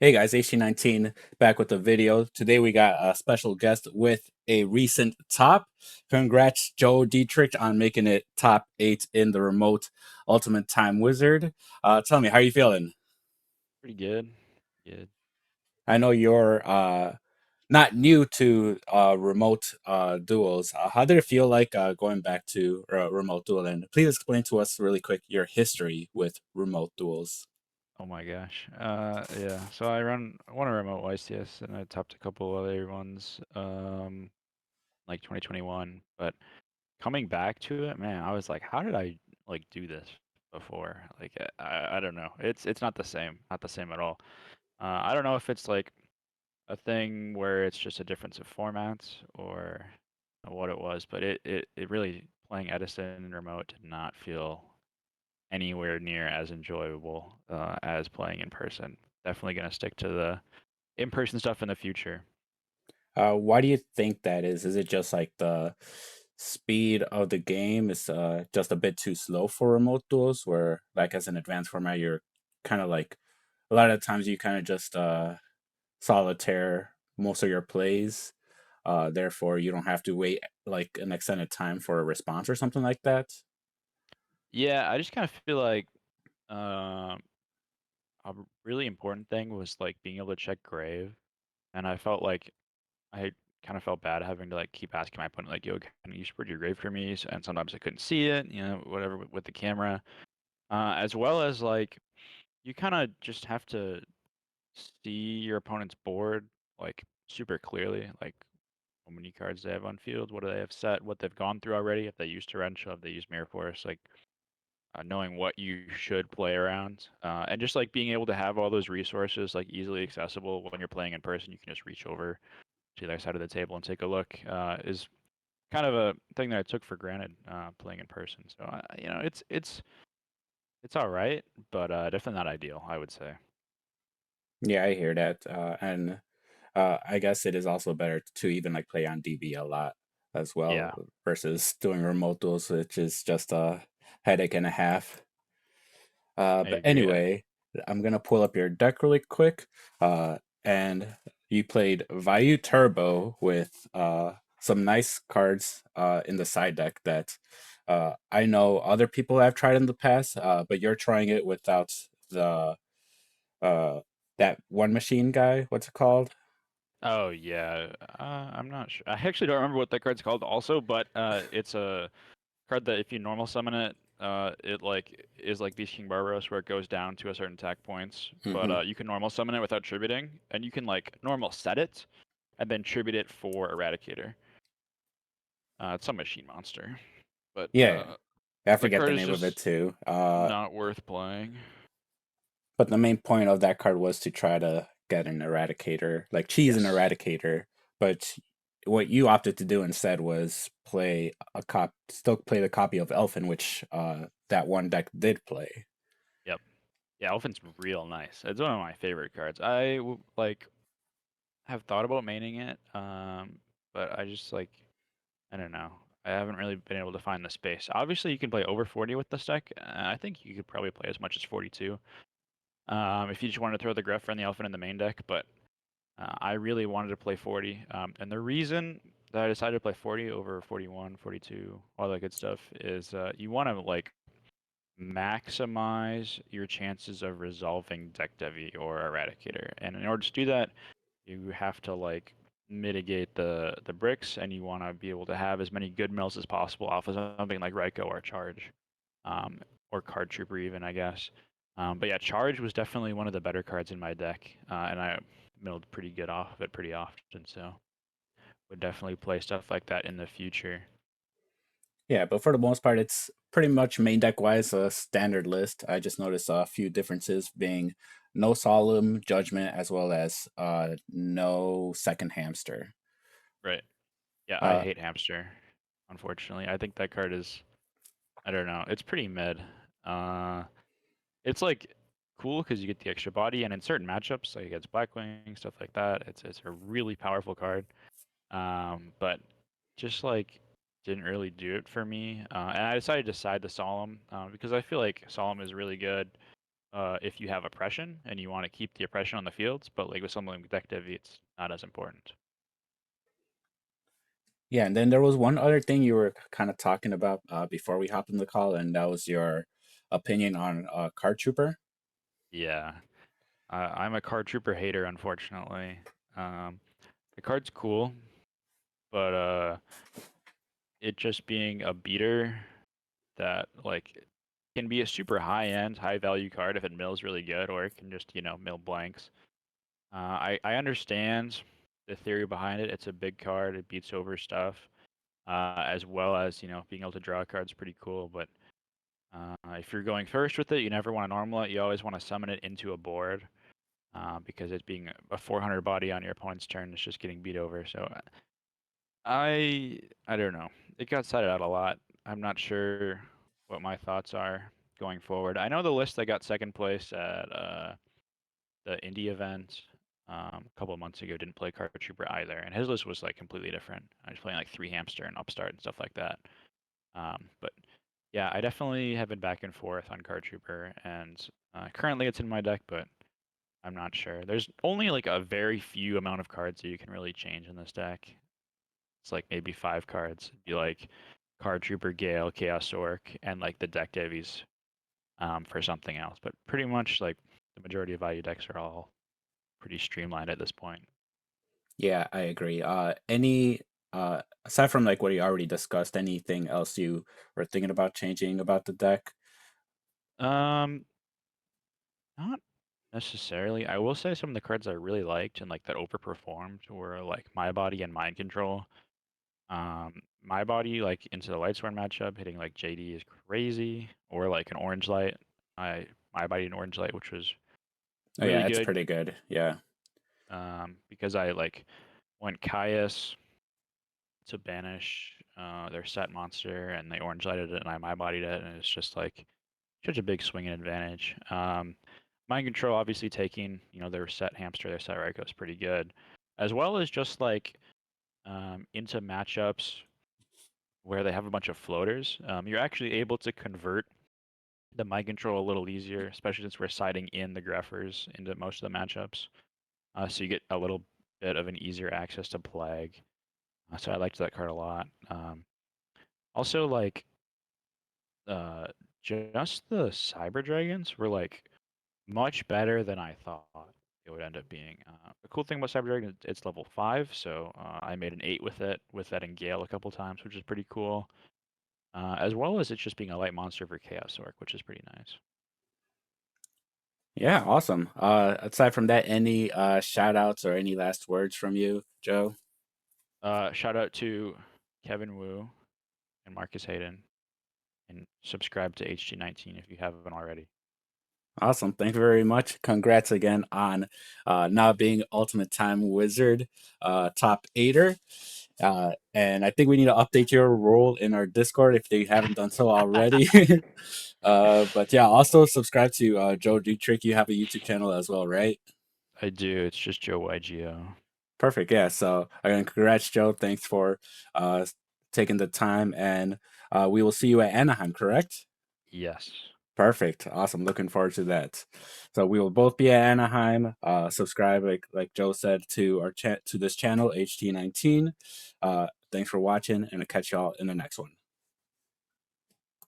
Hey guys, HT19 back with the video. Today we got a special guest with a recent top. Congrats, Joe Dietrich, on making it top 8 in the remote Ultimate Time Wizard. Tell me, how are you feeling? Pretty good. Good. I know you're not new to remote duels. How did it feel like going back to remote dueling? Please explain to us really quick your history with remote duels. Oh my gosh. Yeah. So I want to remote YCS and I topped a couple other ones, like 2021. But coming back to it, man, I was like, how did I like do this before? Like, I don't know. It's not the same. Not the same at all. I don't know if it's like a thing where it's just a difference of formats or what it was, but it really playing Edison and remote did not feel anywhere near as enjoyable as playing in person. Definitely going to stick to the in-person stuff in the future. Why do you think that is? Is it just like the speed of the game is just a bit too slow for remote duels, where like as an advanced format, you're kind of like a lot of times you kind of just solitaire most of your plays. Therefore, you don't have to wait like an extended time for a response or something like that. Yeah, I just kind of feel like um, a really important thing was like being able to check grave, and I felt like I kind of felt bad having to like keep asking my opponent like, "Yo, can you spread your grave for me?" And sometimes I couldn't see it, whatever with the camera, as well as like you kind of just have to see your opponent's board like super clearly, like how many cards they have on field, what do they have set, what they've gone through already, if they use torrential, if they use mirror force, like knowing what you should play around, and just like being able to have all those resources like easily accessible when you're playing in person. You can just reach over to the other side of the table and take a look. Is kind of a thing that I took for granted playing in person. So it's all right, but definitely not ideal, I would say. Yeah, I hear that, and I guess it is also better to even like play on DB a lot as Yeah, well versus doing remote duels, which is just a headache and a half. I But agree. anyway, I'm gonna pull up your deck really quick. And you played VAYU Turbo with some nice cards in the side deck that I know other people have tried in the past, but you're trying it without the uh, that one machine guy. What's it called? Oh yeah, I'm not sure. I actually don't remember what that card's called also, but it's a card that if you normal summon it, it like is like Beast King Barbaros where it goes down to a certain attack points. But Hmm. you can normal summon it without tributing, and you can like normal set it, and then tribute it for Eradicator. It's some machine monster, but Yeah, I the forget card the is name of it just too. not worth playing. But the main point of that card was to try to get an Eradicator, like cheese an Yes. Eradicator. But what you opted to do instead was play still play the copy of Elfin, which that one deck did play. Yep. Yeah, Elfin's real nice. It's one of my favorite cards. Like have thought about maining it, but I just like I don't know. I haven't really been able to find the space. Obviously, you can play over 40 with this deck. I think you could probably play as much as 42 if you just wanted to throw the Greffer and the Elephant in the main deck. But I really wanted to play 40. And the reason that I decided to play 40 over 41, 42, all that good stuff is you want to like maximize your chances of resolving Deck Devi or Eradicator. And in order to do that, you have to like mitigate the bricks, and you want to be able to have as many good mills as possible off of something like Ryko or Charge, um, or Card Trooper even, I guess. But yeah, Charge was definitely one of the better cards in my deck, and I milled pretty good off of it pretty often. So would definitely play stuff like that in the future. Yeah, but for the most part, it's pretty much main deck wise a standard list. I just noticed a few differences being no Solemn Judgment as well as no Second Hamster. Right. Yeah, I Uh, hate Hamster. Unfortunately, I think that card is I don't know. It's pretty mid. Uh, It's like cool because you get the extra body, and in certain matchups, like against Blackwing, stuff like that, it's a really powerful card. But just like didn't really do it for me. And I decided to side the Solemn because I feel like Solemn is really good if you have oppression and you want to keep the oppression on the fields, but like with something like deck div, it's not as important. Yeah, and then there was one other thing you were kind of talking about before we hopped in the call, and that was your opinion on Card Trooper. Yeah, I'm a card trooper hater, unfortunately. Um, the card's cool, but it just being a beater that like can be a super high end, high value card if it mills really good, or it can just mill blanks. I understand the theory behind it. It's a big card. It beats over stuff, as well as being able to draw cards pretty cool. But if you're going first with it, you never want to normal it. You always want to summon it into a board because it's being a 400 body on your opponent's turn. It's just getting beat over. So I don't know. It got cited out a lot. I'm not sure what my thoughts are going forward. I know the list that got second place at the indie event a couple of months ago didn't play Card Trooper either, and his list was like completely different. I was playing like three hamster and upstart and stuff like that. But yeah, I definitely have been back and forth on Card Trooper, and currently it's in my deck, but I'm not sure. There's only like a very few amount of cards that you can really change in this deck. It's like maybe 5 cards. It'd be like Card Trooper, Gale, Chaos Orc, and like the deck devies for something else. But pretty much like the majority of value decks are all pretty streamlined at this point. Yeah, I agree. Any aside from like what you already discussed, anything else you were thinking about changing about the deck? Um, Not necessarily. I will say some of the cards I really liked and like that overperformed were like My Body and Mind Control. My Body like into the Lightsworn matchup, hitting like JD is crazy, or like an Orange Light. My Body and Orange Light, which was Oh really yeah, it's good. pretty good. Yeah. Because I like went Caius to banish their set monster, and they Orange Lighted it, and I My Bodied it, and it's just like such a big swinging advantage. Mind Control, obviously taking their set hamster, their set Raikou is pretty good, as well as just like into matchups where they have a bunch of floaters. You're actually able to convert the Mind Control a little easier, especially since we're siding in the Greffers into most of the matchups. So you get a little bit of an easier access to Plague. So I liked that card a lot. Also, like uh, just the Cyber Dragons were like much better than I thought it would end up being. The cool thing about Cyber Dragon is it's level 5, so I made an 8 with that in Gale a couple times, which is pretty cool. As well as it's just being a light monster for Chaos Orc, which is pretty nice. Yeah, awesome. Aside from that, any shout outs or any last words from you, Joe? Shout out to Kevin Wu and Marcus Hayden, and subscribe to HG19 if you haven't already. Awesome. Thank you very much. Congrats again on now being Ultimate Time Wizard top eighter. And I think we need to update your role in our Discord if they haven't done so already. But yeah, also subscribe to Joe Dietrich. You have a YouTube channel as well, right? I do. It's just Joe YGO. Perfect. Yeah. So again, congrats, Joe. Thanks for uh, taking the time, and we will see you at Anaheim. Correct? Yes. Perfect. Awesome. Looking forward to that. So we will both be at Anaheim. Subscribe, like Joe said, to our chat to this channel, HT19. Thanks for watching, and I'll catch y'all in the next one.